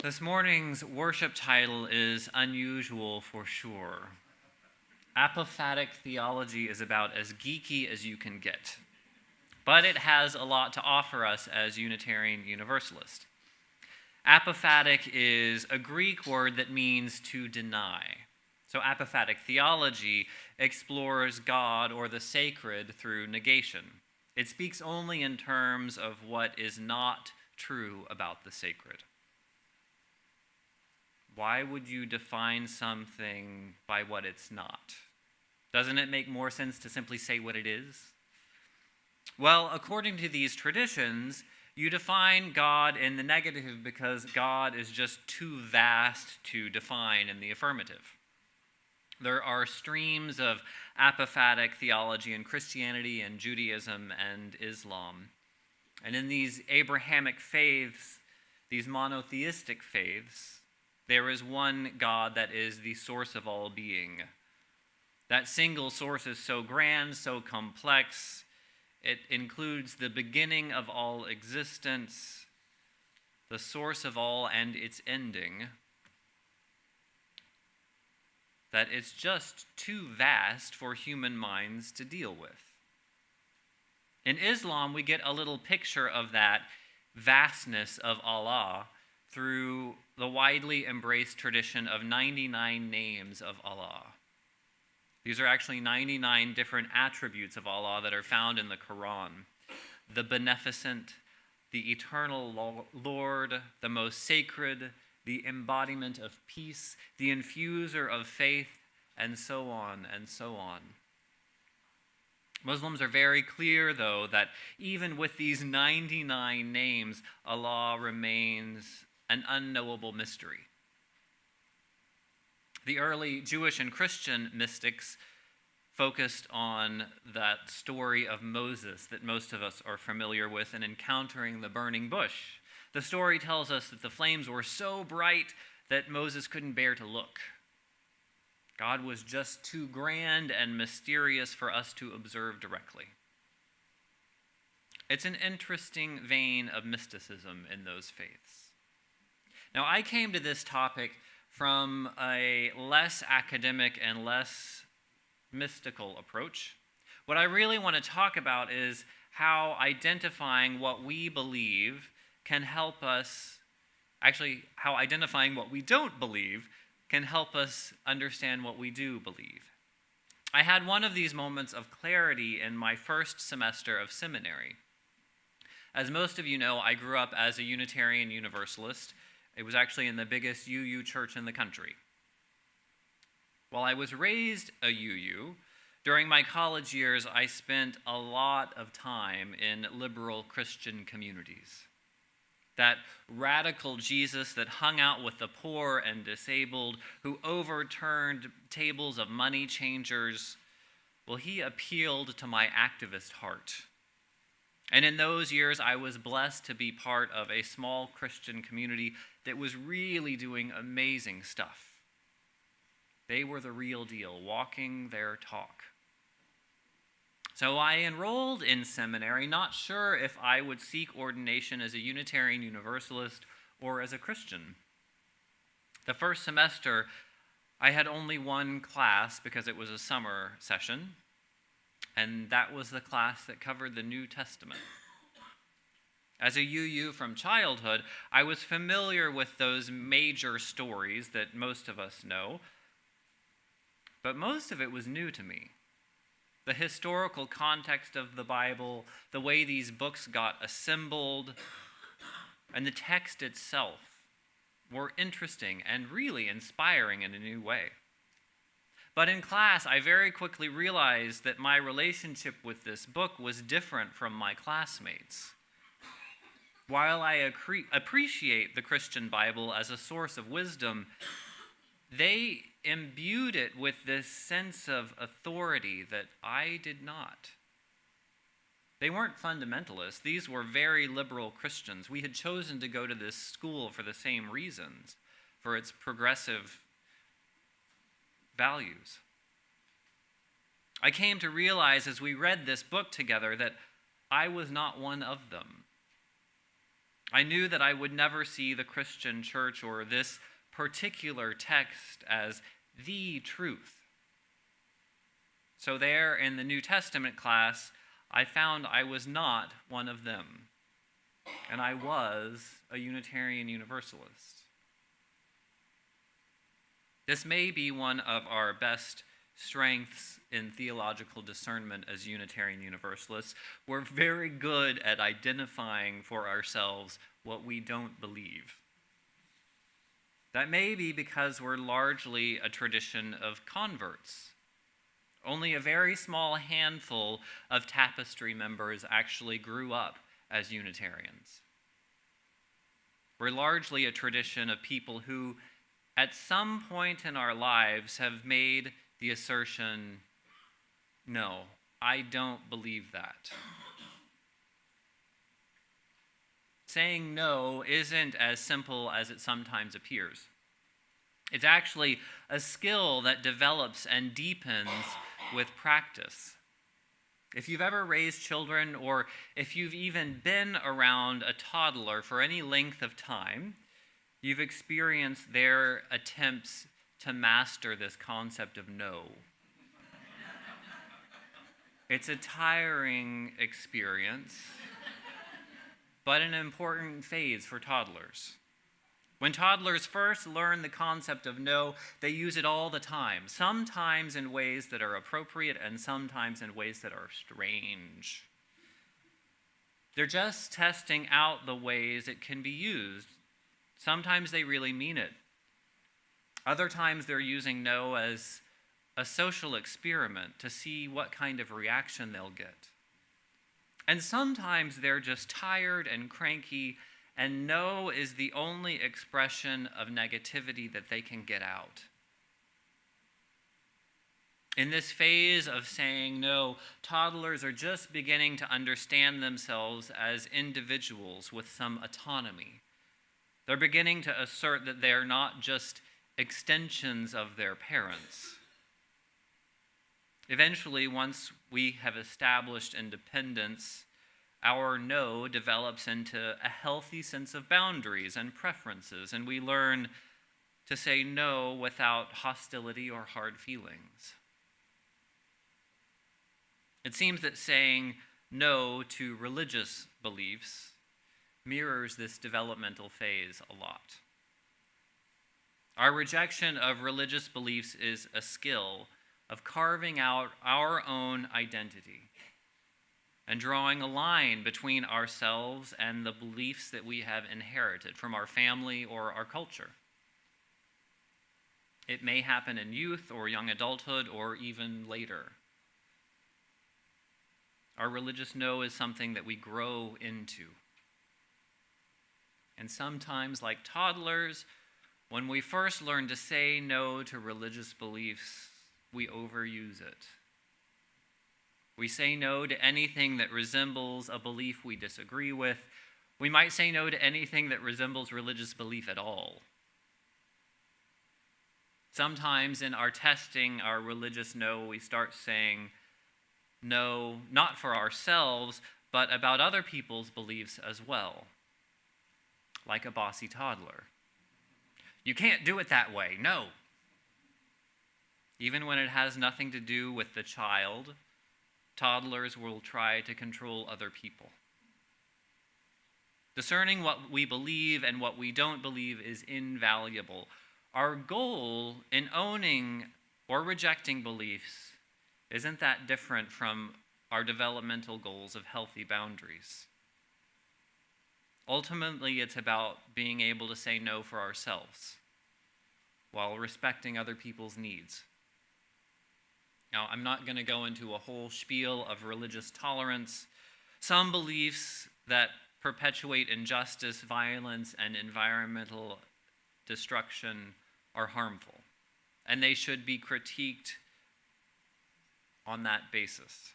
This morning's worship title is unusual for sure. Apophatic theology is about as geeky as you can get, but it has a lot to offer us as Unitarian Universalists. Apophatic is a Greek word that means to deny. So apophatic theology explores God or the sacred through negation. It speaks only in terms of what is not true about the sacred. Why would you define something by what it's not? Doesn't it make more sense to simply say what it is? Well, according to these traditions, you define God in the negative because God is just too vast to define in the affirmative. There are streams of apophatic theology in Christianity and Judaism and Islam. And in these Abrahamic faiths, these monotheistic faiths, there is one God that is the source of all being. That single source is so grand, so complex. It includes the beginning of all existence, the source of all and its ending. That it's just too vast for human minds to deal with. In Islam, we get a little picture of that vastness of Allah through the widely embraced tradition of 99 names of Allah. These are actually 99 different attributes of Allah that are found in the Quran. The beneficent, the eternal Lord, the most sacred, the embodiment of peace, the infuser of faith, and so on and so on. Muslims are very clear, though, that even with these 99 names, Allah remains an unknowable mystery. The early Jewish and Christian mystics focused on that story of Moses that most of us are familiar with in encountering the burning bush. The story tells us that the flames were so bright that Moses couldn't bear to look. God was just too grand and mysterious for us to observe directly. It's an interesting vein of mysticism in those faiths. Now, I came to this topic from a less academic and less mystical approach. What I really want to talk about is how identifying what we believe can help us, how identifying what we don't believe can help us understand what we do believe. I had one of these moments of clarity in my first semester of seminary. As most of you know, I grew up as a Unitarian Universalist. It was actually in the biggest UU church in the country. While I was raised a UU, during my college years, I spent a lot of time in liberal Christian communities. That radical Jesus that hung out with the poor and disabled, who overturned tables of money changers, well, he appealed to my activist heart. And in those years, I was blessed to be part of a small Christian community that was really doing amazing stuff. They were the real deal, walking their talk. So I enrolled in seminary, not sure if I would seek ordination as a Unitarian Universalist or as a Christian. The first semester, I had only one class because it was a summer session, and that was the class that covered the New Testament. As a UU from childhood, I was familiar with those major stories that most of us know, but most of it was new to me. The historical context of the Bible, the way these books got assembled, and the text itself were interesting and really inspiring in a new way. But in class, I very quickly realized that my relationship with this book was different from my classmates. While I appreciate the Christian Bible as a source of wisdom, they imbued it with this sense of authority that I did not. They weren't fundamentalists. These were very liberal Christians. We had chosen to go to this school for the same reasons, for its progressive values. I came to realize as we read this book together that I was not one of them. I knew that I would never see the Christian church or this particular text as the truth. So there in the New Testament class, I found I was not one of them, and I was a Unitarian Universalist. This may be one of our best strengths in theological discernment as Unitarian Universalists. We're very good at identifying for ourselves what we don't believe. That may be because we're largely a tradition of converts. Only a very small handful of Tapestry members actually grew up as Unitarians. We're largely a tradition of people who, at some point in our lives, have made the assertion, no, I don't believe that. Saying no isn't as simple as it sometimes appears. It's actually a skill that develops and deepens with practice. If you've ever raised children, or if you've even been around a toddler for any length of time, you've experienced their attempts to master this concept of no. It's a tiring experience, but an important phase for toddlers. When toddlers first learn the concept of no, they use it all the time, sometimes in ways that are appropriate and sometimes in ways that are strange. They're just testing out the ways it can be used. Sometimes they really mean it. Other times they're using no as a social experiment to see what kind of reaction they'll get. And sometimes they're just tired and cranky, and no is the only expression of negativity that they can get out. In this phase of saying no, toddlers are just beginning to understand themselves as individuals with some autonomy. They're beginning to assert that they're not just extensions of their parents. Eventually, once we have established independence, our no develops into a healthy sense of boundaries and preferences, and we learn to say no without hostility or hard feelings. It seems that saying no to religious beliefs mirrors this developmental phase a lot. Our rejection of religious beliefs is a skill of carving out our own identity and drawing a line between ourselves and the beliefs that we have inherited from our family or our culture. It may happen in youth or young adulthood or even later. Our religious no is something that we grow into. And sometimes, like toddlers, when we first learn to say no to religious beliefs, we overuse it. We say no to anything that resembles a belief we disagree with. We might say no to anything that resembles religious belief at all. Sometimes in our testing our religious no, we start saying no, not for ourselves, but about other people's beliefs as well, like a bossy toddler. You can't do it that way, no. Even when it has nothing to do with the child, toddlers will try to control other people. Discerning what we believe and what we don't believe is invaluable. Our goal in owning or rejecting beliefs isn't that different from our developmental goals of healthy boundaries. Ultimately, it's about being able to say no for ourselves while respecting other people's needs. Now, I'm not going to go into a whole spiel of religious tolerance. Some beliefs that perpetuate injustice, violence, and environmental destruction are harmful, and they should be critiqued on that basis.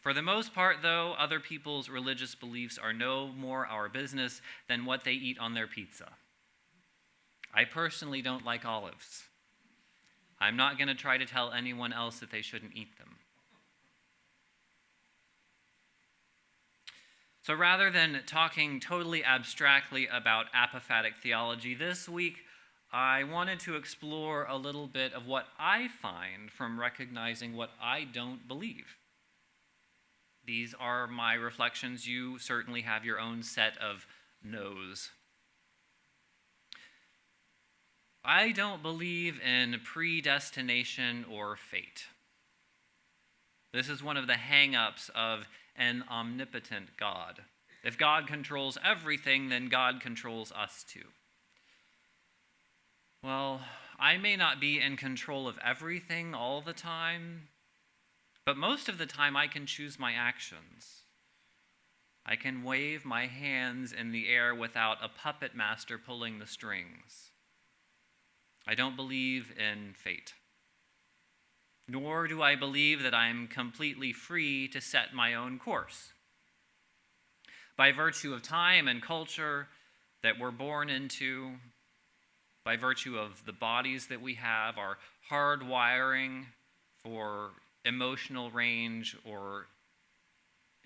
For the most part, though, other people's religious beliefs are no more our business than what they eat on their pizza. I personally don't like olives. I'm not going to try to tell anyone else that they shouldn't eat them. So rather than talking totally abstractly about apophatic theology, this week I wanted to explore a little bit of what I find from recognizing what I don't believe. These are my reflections. You certainly have your own set of no's. I don't believe in predestination or fate. This is one of the hang-ups of an omnipotent God. If God controls everything, then God controls us too. Well, I may not be in control of everything all the time, but most of the time I can choose my actions. I can wave my hands in the air without a puppet master pulling the strings. I don't believe in fate. Nor do I believe that I am completely free to set my own course. By virtue of time and culture that we're born into, by virtue of the bodies that we have, our hard wiring for emotional range or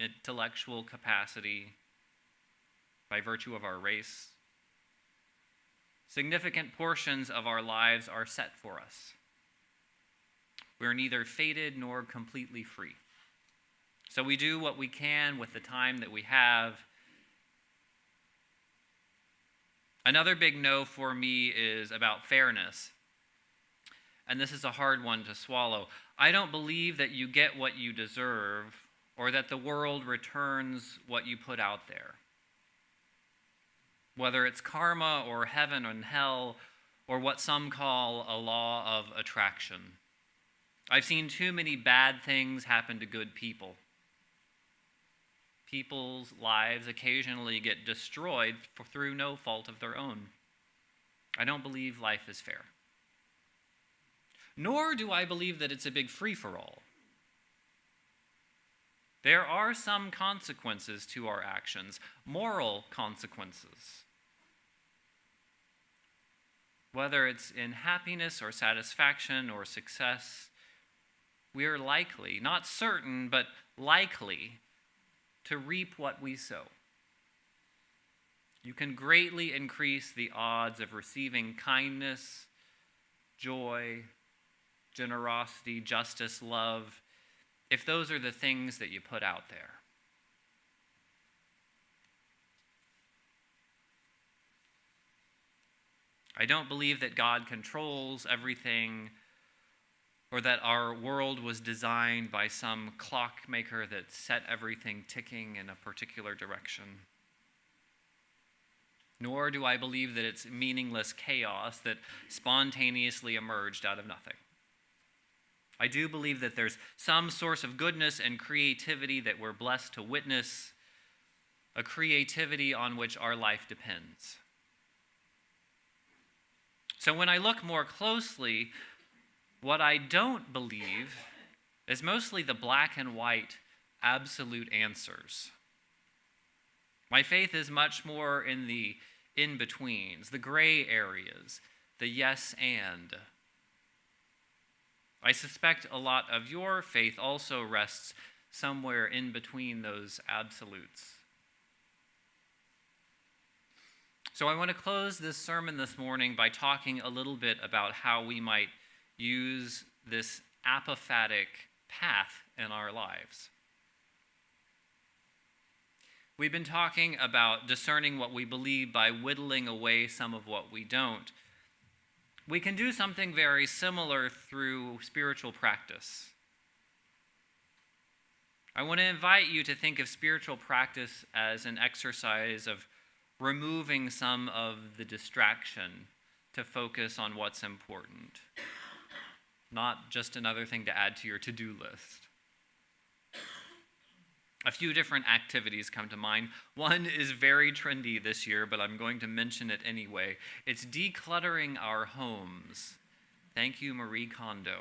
intellectual capacity, by virtue of our race, significant portions of our lives are set for us. We're neither fated nor completely free. So we do what we can with the time that we have. Another big no for me is about fairness. And this is a hard one to swallow. I don't believe that you get what you deserve or that the world returns what you put out there. Whether it's karma or heaven and hell or what some call a law of attraction. I've seen too many bad things happen to good people. People's lives occasionally get destroyed through no fault of their own. I don't believe life is fair. Nor do I believe that it's a big free-for-all. There are some consequences to our actions, moral consequences. Whether it's in happiness or satisfaction or success, we are likely, not certain, but likely to reap what we sow. You can greatly increase the odds of receiving kindness, joy, generosity, justice, love, if those are the things that you put out there. I don't believe that God controls everything or that our world was designed by some clockmaker that set everything ticking in a particular direction. Nor do I believe that it's meaningless chaos that spontaneously emerged out of nothing. I do believe that there's some source of goodness and creativity that we're blessed to witness, a creativity on which our life depends. So when I look more closely, what I don't believe is mostly the black and white absolute answers. My faith is much more in the in-betweens, the gray areas, the yes and. I suspect a lot of your faith also rests somewhere in between those absolutes. So I want to close this sermon this morning by talking a little bit about how we might use this apophatic path in our lives. We've been talking about discerning what we believe by whittling away some of what we don't. We can do something very similar through spiritual practice. I want to invite you to think of spiritual practice as an exercise of removing some of the distraction to focus on what's important. Not just another thing to add to your to-do list. A few different activities come to mind. One is very trendy this year, but I'm going to mention it anyway. It's decluttering our homes. Thank you, Marie Kondo.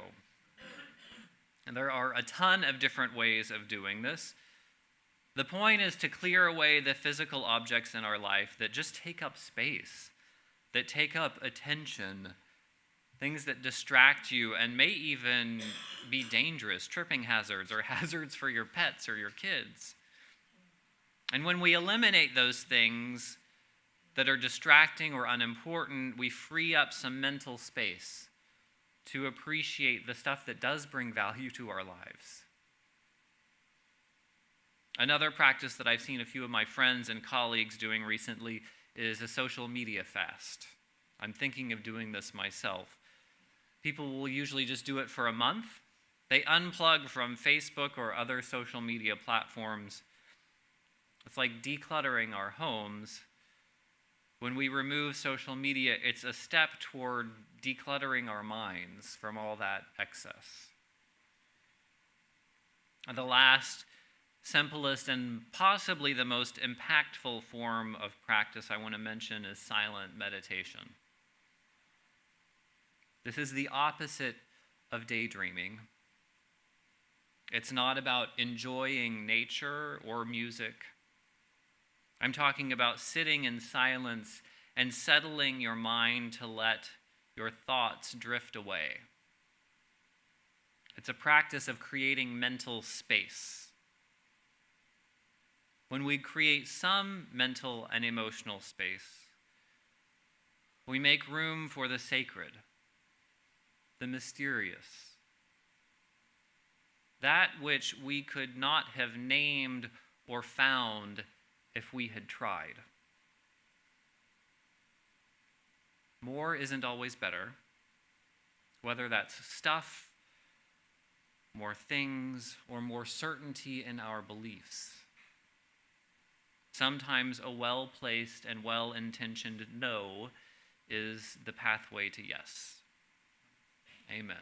And there are a ton of different ways of doing this. The point is to clear away the physical objects in our life that just take up space, that take up attention, things that distract you and may even be dangerous, tripping hazards or hazards for your pets or your kids. And when we eliminate those things that are distracting or unimportant, we free up some mental space to appreciate the stuff that does bring value to our lives. Another practice that I've seen a few of my friends and colleagues doing recently is a social media fast. I'm thinking of doing this myself. People will usually just do it for a month. They unplug from Facebook or other social media platforms. It's like decluttering our homes. When we remove social media, it's a step toward decluttering our minds from all that excess. And the last, simplest, and possibly the most impactful form of practice I want to mention is silent meditation. This is the opposite of daydreaming. It's not about enjoying nature or music. I'm talking about sitting in silence and settling your mind to let your thoughts drift away. It's a practice of creating mental space. When we create some mental and emotional space, we make room for the sacred, the mysterious, that which we could not have named or found if we had tried. More isn't always better, whether that's stuff, more things, or more certainty in our beliefs. Sometimes a well-placed and well-intentioned no is the pathway to yes. Amen.